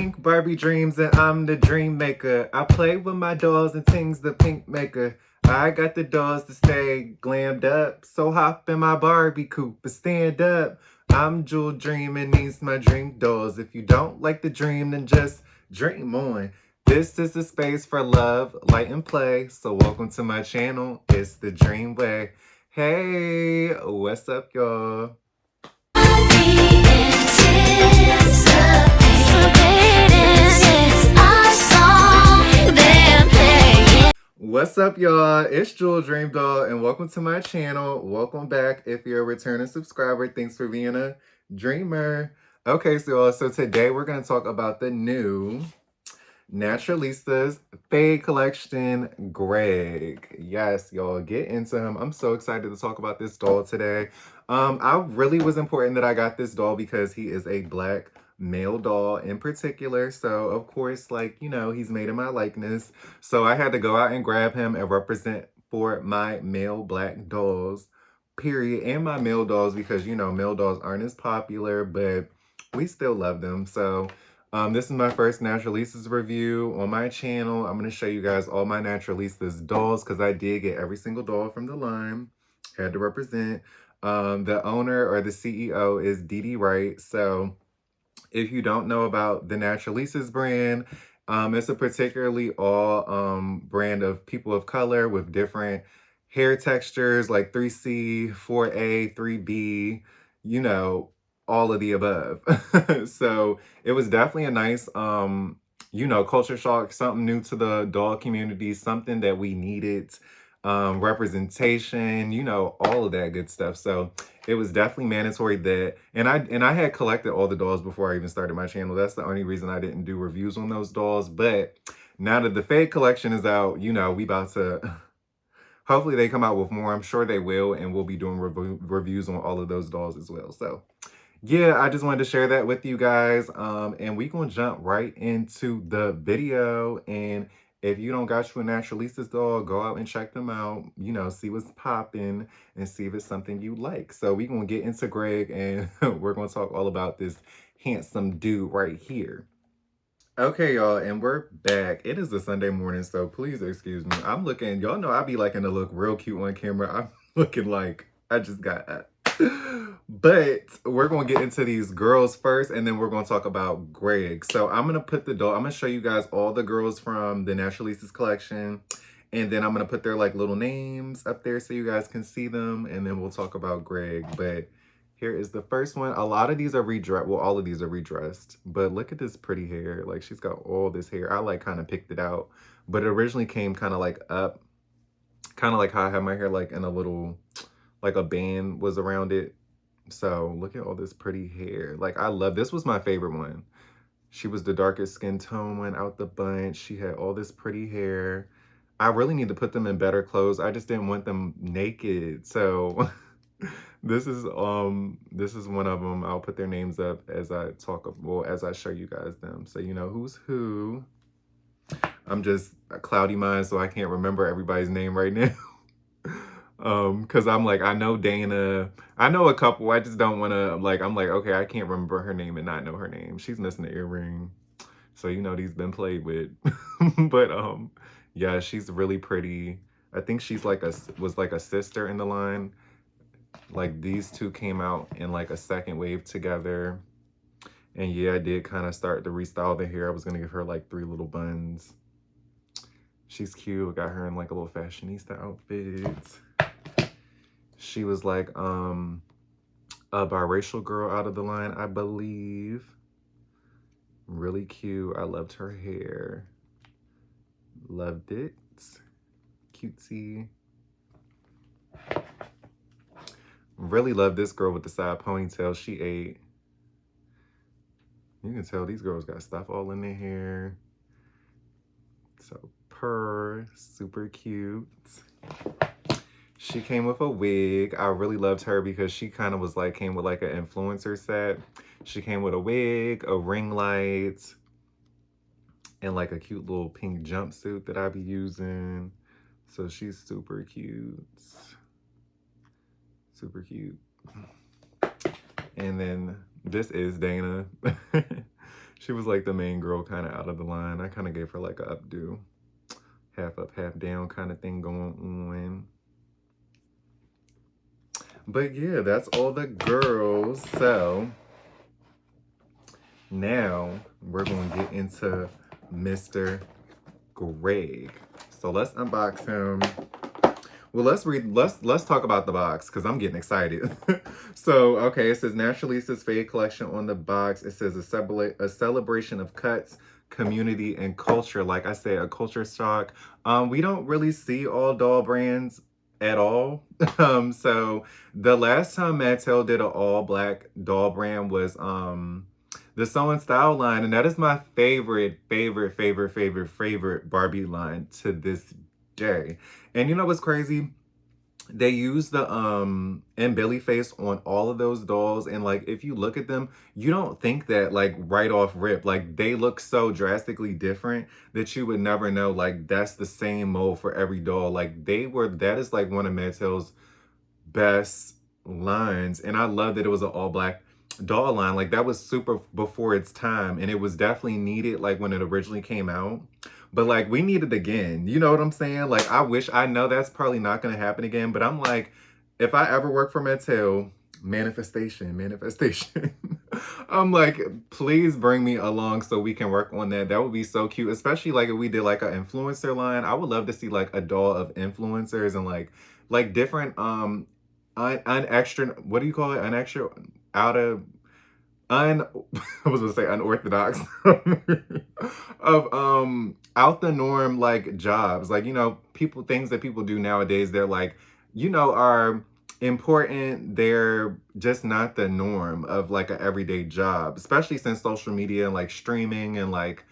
pink Barbie dreams and I'm the dream maker. I play with my dolls and things the pink maker. I got the dolls to stay glammed up. So hop in my Barbie coupe and stand up. I'm Jewel dreaming, these my dream dolls. If you don't like the dream, then just dream on. This is the space for love, light, and play. So welcome to my channel. It's the Dream Way. Hey, what's up, y'all? What's up, y'all? It's Jewel Dream Doll, and welcome to my channel. Welcome back if you're a returning subscriber. Thanks for being a dreamer. Okay, so today we're going to talk about the new Naturalistas Fade Collection Greg. Yes, y'all, get into him. I'm so excited to talk about this doll today. I really was important that I got this doll because he is a black male doll in particular. So of course, like, you know, he's made in my likeness. So I had to go out and grab him and represent for my male black dolls, period. And my male dolls, because, you know, male dolls aren't as popular, but we still love them. So this is my first Naturalistas review on my channel. I'm going to show you guys all my Naturalistas dolls because I did get every single doll from the line. Had to represent. The owner or the CEO is Dee Wright. So if you don't know about the Naturalistas brand, it's a particularly all brand of people of color with different hair textures like 3C, 4A, 3B, you know, all of the above. So it was definitely a nice, you know, culture shock, something new to the doll community, something that we needed, representation, you know, all of that good stuff. So it was definitely mandatory that, and I had collected all the dolls before I even started my channel. That's the only reason I didn't do reviews on those dolls. But now that the Fade collection is out, you know, we about to, hopefully they come out with more. I'm sure they will, and we'll be doing reviews on all of those dolls as well. So yeah, I just wanted to share that with you guys. And we gonna jump right into the video. And if you don't got you a Naturalistas doll, go out and check them out. You know, see what's popping and see if it's something you like. So we gonna get into Greg and we're gonna talk all about this handsome dude right here. Okay, y'all, and we're back. It is a Sunday morning, so please excuse me. I'm looking, y'all know I be liking to look real cute on camera. I'm looking like I just got up. But we're going to get into these girls first, and then we're going to talk about Greg. So I'm going to put the doll, I'm going to show you guys all the girls from the Naturalistas collection, and then I'm going to put their like little names up there so you guys can see them, and then we'll talk about Greg. But here is the first one. A lot of these are redressed. Well, all of these are redressed, but look at this pretty hair. Like, she's got all this hair. I like kind of picked it out, but it originally came kind of like up, kind of like how I have my hair like in a little, like a band was around it. So look at all this pretty hair. Like, I love, this was my favorite one. She was the darkest skin tone one out the bunch. She had all this pretty hair. I really need to put them in better clothes. I just didn't want them naked. So this is one of them. I'll put their names up as I talk, well, as I show you guys them. So you know who's who. I'm just a cloudy mind, so I can't remember everybody's name right now. Because I'm like, I know Dana, I know a couple, I just don't want to, like, I'm like, okay, I can't remember her name and not know her name. She's missing an earring, so you know these been played with. But yeah, she's really pretty. I think she's like was like a sister in the line. Like, these two came out in like a second wave together. And yeah, I did kind of start to restyle the hair. I was gonna give her like 3 little buns. She's cute. I got her in like a little fashionista outfit. She was like a biracial girl out of the line, I believe. Really cute. I loved her hair. Loved it. Cutesy. Really love this girl with the side ponytail. She ate. You can tell these girls got stuff all in their hair. So super cute. She came with a wig. I really loved her because she kind of was like, came with like an influencer set. She came with a wig, a ring light, and like a cute little pink jumpsuit that I be using. So she's super cute. Super cute. And then this is Dana. She was like the main girl kind of out of the line. I kind of gave her like a updo, half up, half down kind of thing going on. But yeah, that's all the girls. So now we're going to get into Mr. Greg. So let's unbox him. Well, let's talk about the box because I'm getting excited. So, okay, it says Naturalistas Fade Collection on the box. It says a celebration of cuts, community, and culture. Like I said, a culture shock. We don't really see all doll brands at all. So the last time Mattel did an all black doll brand was the Sew and Style line, and that is my favorite Barbie line to this day. And you know what's crazy? They use the and Billy face on all of those dolls, and like if you look at them, you don't think that like right off rip. Like they look so drastically different that you would never know like that's the same mold for every doll. Like that is like one of Mattel's best lines, and I love that it was an all black doll line. Like that was super before its time, and it was definitely needed like when it originally came out, but like we need it again, you know what I'm saying? Like I know that's probably not going to happen again, but I'm like, if I ever work for Mattel, manifestation. I'm like, please bring me along so we can work on that. That would be so cute, especially like if we did like an influencer line. I would love to see like a doll of influencers and like different un extra, what do you call it? An extra out of un I was gonna say unorthodox of out the norm like jobs. Like, you know, people things that people do nowadays, they're like, you know, are important. They're just not the norm of like an everyday job, especially since social media and like streaming and like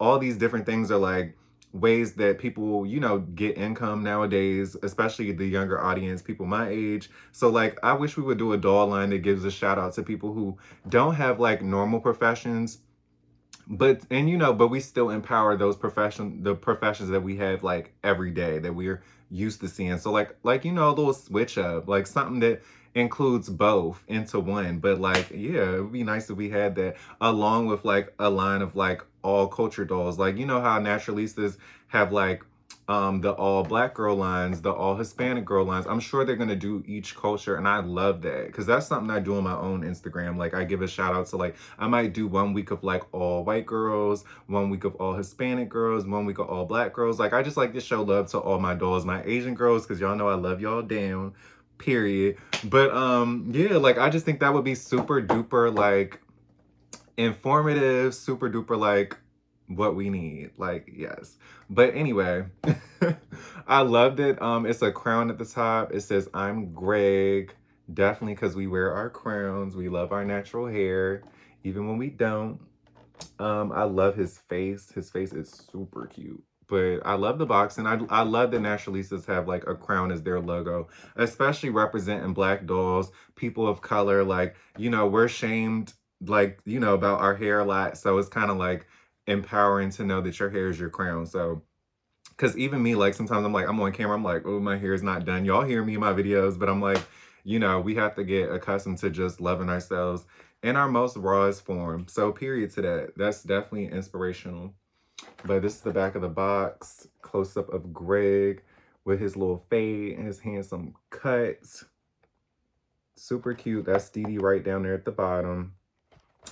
all these different things are like ways that people, you know, get income nowadays, especially the younger audience, people my age. So like I wish we would do a doll line that gives a shout out to people who don't have like normal professions, but and you know, but we still empower those the professions that we have like every day that we're used to seeing. So like you know, a little switch up, like something that includes both into one. But like, yeah, it would be nice if we had that along with like a line of like all culture dolls. Like, you know how Naturalistas have like the all black girl lines, the all Hispanic girl lines. I'm sure they're gonna do each culture, and I love that because that's something I do on my own Instagram. Like I give a shout out to like I might do 1 week of like all white girls, 1 week of all Hispanic girls, 1 week of all black girls. Like I just like to show love to all my dolls, my Asian girls, because y'all know I love y'all down, period. But yeah, like I just think that would be super duper like informative, super duper like what we need. Like, yes. But anyway, I loved it. It's a crown at the top. It says I'm Greg. Definitely because we wear our crowns. We love our natural hair, even when we don't. I love his face. His face is super cute. But I love the box, and I love that Naturalistas have like a crown as their logo, especially representing black dolls, people of color. Like, you know, we're shamed, like, you know, about our hair a lot. So it's kind of like empowering to know that your hair is your crown. So, because even me, like sometimes I'm like, I'm on camera, I'm like, oh, my hair is not done. Y'all hear me in my videos, but I'm like, you know, we have to get accustomed to just loving ourselves in our most rawest form. So period to that. That's definitely inspirational. But this is the back of the box. Close up of Greg with his little fade and his handsome cuts. Super cute. That's Dee Dee right down there at the bottom.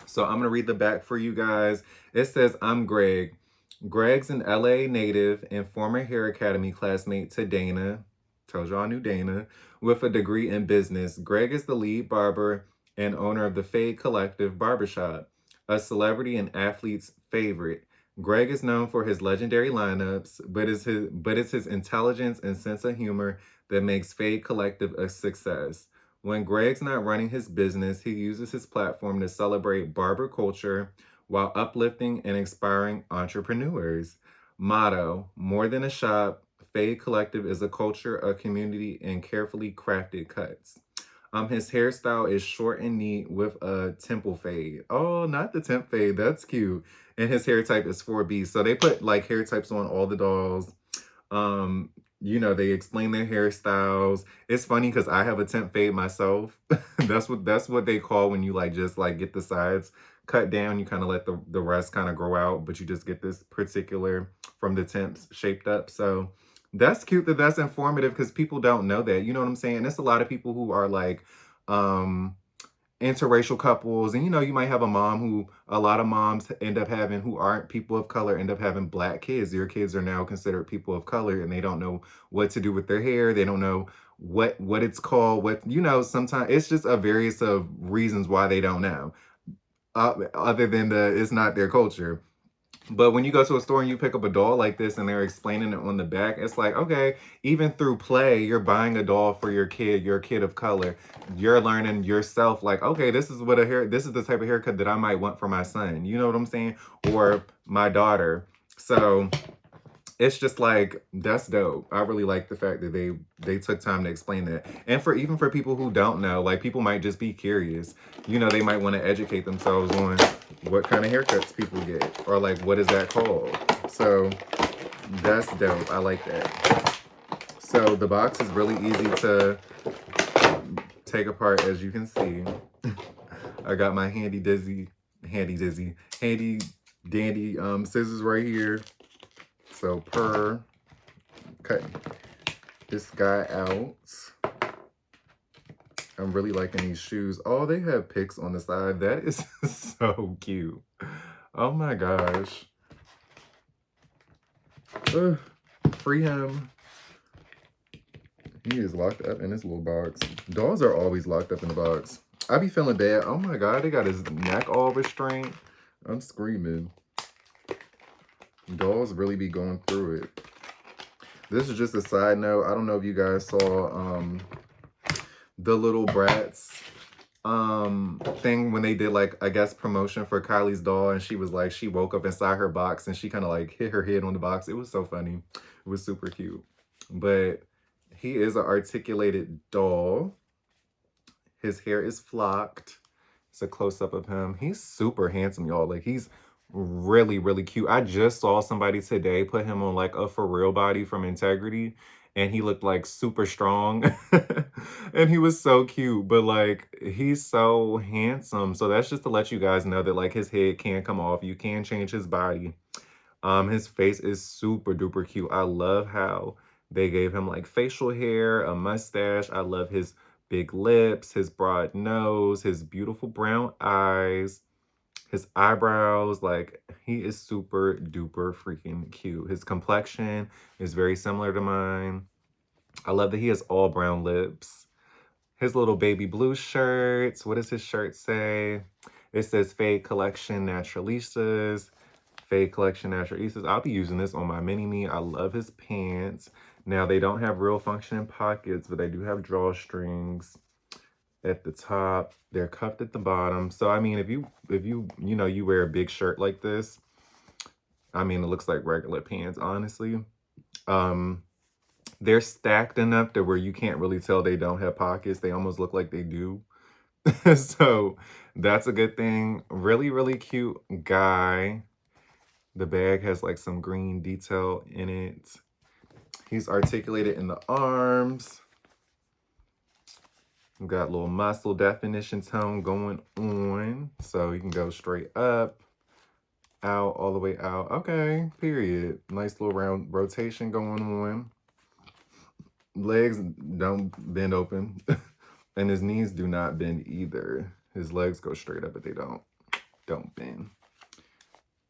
So I'm going to read the back for you guys. It says, I'm Greg. Greg's an LA native and former Hair Academy classmate to Dana. Tells y'all I knew Dana. With a degree in business. Greg is the lead barber and owner of the Fade Collective Barbershop, a celebrity and athlete's favorite. Greg is known for his legendary lineups, but it's his intelligence and sense of humor that makes Fade Collective a success. When Greg's not running his business, he uses his platform to celebrate barber culture while uplifting and inspiring entrepreneurs. Motto: more than a shop, Fade Collective is a culture, a community, and carefully crafted cuts. His hairstyle is short and neat with a temple fade. Oh, not the temp fade. That's cute. And his hair type is 4B. So they put like hair types on all the dolls. You know, they explain their hairstyles. It's funny because I have a temp fade myself. That's what they call when you like just like get the sides cut down. You kind of let the rest kind of grow out, but you just get this particular from the temps shaped up. So that's cute that that's informative because people don't know that. You know what I'm saying? There's a lot of people who are like, interracial couples, and you might have a mom who a lot of moms end up having who aren't people of color end up having black kids. Your kids are now considered people of color and they don't know what to do with their hair. They don't know what it's called, sometimes it's just a various of reasons why they don't know, other than it's not their culture. But when you go to a store and you pick up a doll like this and they're explaining it on the back, it's like, okay, even through play, you're buying a doll for your kid of color. You're learning yourself, like, okay, this is the type of haircut that I might want for my son. You know what I'm saying? Or my daughter. So it's just like, that's dope. I really like the fact that they took time to explain that. And even for people who don't know, like people might just be curious. They might want to educate themselves on what kind of haircuts people get, or like what is that called. So that's dope. I like that. So the box is really easy to take apart, as you can see. I got my handy dandy scissors right here. So cut this guy out. I'm really liking these shoes. Oh, they have pics on the side. That is so cute. Oh my gosh. Free him. He is locked up in this little box. Dolls are always locked up in the box. I be feeling bad. Oh my God, they got his neck all restrained. I'm screaming. Dolls really be going through it. This is just a side note. I don't know if you guys saw the Little Brats thing when they did, like, I guess promotion for Kylie's doll, and she was like, she woke up inside her box and she kind of like hit her head on the box. It was so funny. It was super cute. But he is an articulated doll. His hair is flocked. It's a close-up of him. He's super handsome, y'all. Like, he's really, really cute. I just saw somebody today put him on like a For Real body from Integrity, and he looked like super strong. And he was so cute, but like, he's so handsome. So that's just to let you guys know that like his head can come off. You can change his body. His face is super duper cute. I love how they gave him like facial hair, a mustache. I love his big lips, his broad nose, his beautiful brown eyes, his eyebrows. Like, he is super duper freaking cute. His complexion is very similar to mine. I love that he has all brown lips. His little baby blue shirts. What does his shirt say? It says Fade Collection Naturalistas. Fade Collection Naturalistas. I'll be using this on my mini-me. I love his pants. Now, they don't have real functioning pockets, but they do have drawstrings at the top. They're cuffed at the bottom. So I mean, if you you wear a big shirt like this, I mean, it looks like regular pants, honestly. They're stacked enough to where you can't really tell they don't have pockets. They almost look like they do. So that's a good thing. Really, really cute guy. The bag has like some green detail in it. He's articulated in the arms. We've got a little muscle definition tone going on. So you can go straight up, out, all the way out. Okay, period. Nice little round rotation going on. Legs don't bend open. And his knees do not bend either. His legs go straight up, but they don't bend.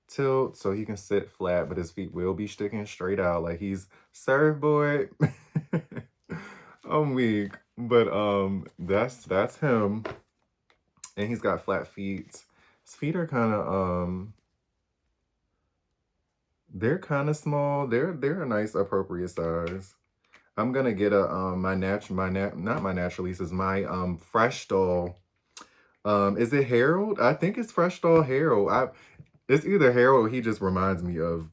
Tilt so he can sit flat, but his feet will be sticking straight out like he's surfboard. I'm weak. But that's him. And he's got flat feet. His feet are kind of they're kind of small. They're a nice appropriate size. I'm gonna get a not my Naturalistas, my Fresh Doll. Is it Harold? I think it's Fresh Doll Harold. It's either Harold or he just reminds me of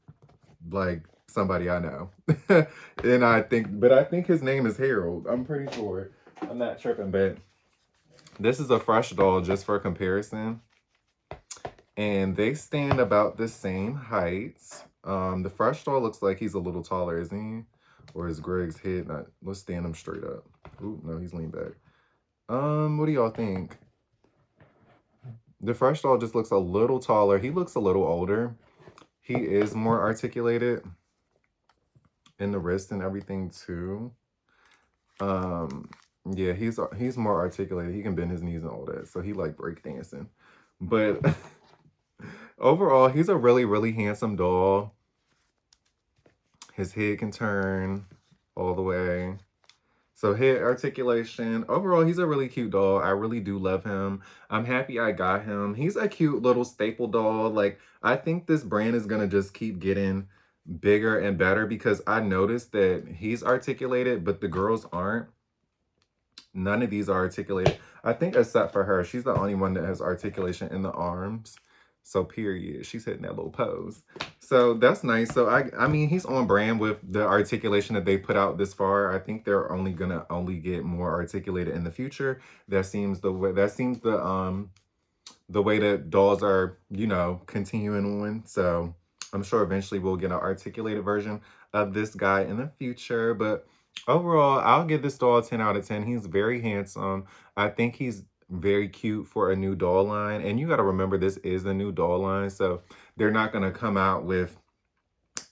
like somebody I know. And I think his name is Harold. I'm pretty sure. I'm not tripping, but this is a Fresh Doll just for comparison. And they stand about the same height. The Fresh Doll looks like he's a little taller, isn't he? Or is Greg's head not? Let's stand him straight up. Ooh, no, he's leaned back. What do y'all think? The fresh doll just looks a little taller. He looks a little older. He is more articulated in the wrist and everything too. Um, yeah, he's more articulated. He can bend his knees and all that. So he like breakdancing. But overall, he's a really, really handsome doll. His head can turn all the way. So head articulation. Overall, he's a really cute doll. I really do love him. I'm happy I got him. He's a cute little staple doll. Like, I think this brand is going to just keep getting bigger and better because I noticed that he's articulated, but the girls aren't. None of these are articulated. I think except for her. She's the only one that has articulation in the arms. So period. She's hitting that little pose. So that's nice. So I mean he's on brand with the articulation that they put out this far. I think they're only gonna get more articulated in the future. That seems the way the way that dolls are, you know, continuing on. So I'm sure eventually we'll get an articulated version of this guy in the future. But overall, I'll give this doll a 10 out of 10. He's very handsome. I think he's very cute for a new doll line. And you got to remember, this is a new doll line. So they're not going to come out with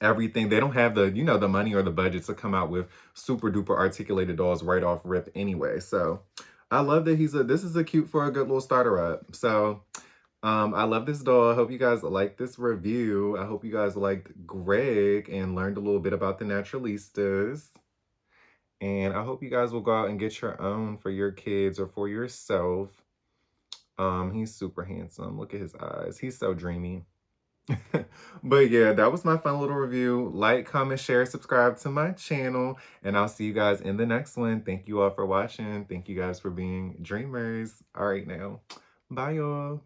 everything. They don't have the, you know, the money or the budget to come out with super duper articulated dolls right off rip anyway. So I love that this is a cute for a good little starter up. So I love this doll. I hope you guys like this review. I hope you guys liked Greg and learned a little bit about the Naturalistas. And I hope you guys will go out and get your own for your kids or for yourself. He's super handsome. Look at his eyes. He's so dreamy. But yeah, that was my fun little review. Like, comment, share, subscribe to my channel, and I'll see you guys in the next one. Thank you all for watching. Thank you guys for being dreamers. All right now. Bye, y'all.